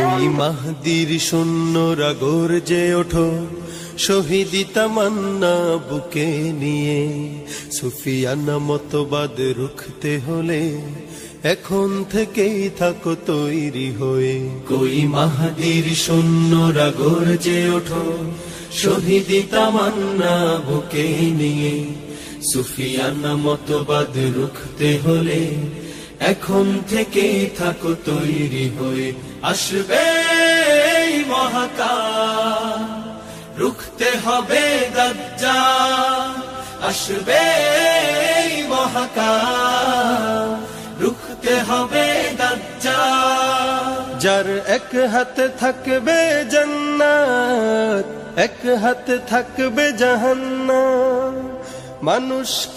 ওই মাহদির সৈন্যরা গর্জে ওঠো, শহীদি তামান্না বুকে নিয়ে। সুফিয়ানা মতবাদ রুখতে হলে এখন থেকেই থাকো তৈরি হয়ে। কই মাহদির সৈন্যরা গর্জে ওঠো, শহীদি তামান্না বুকে নিয়ে। সুফিয়ানা মতবাদ রুখতে হলে এখন থেকে থাকো তৈরি হয়ে। আসবে এই মহাকাল, রুখতে হবে দাজ্জাল। আসবে এই মহাকাল, রুখতে হবে দাজ্জাল। যার এক হাতে থাকবে জান্নাত, এক হাতে থাকবে জাহান্নাম। মানুষ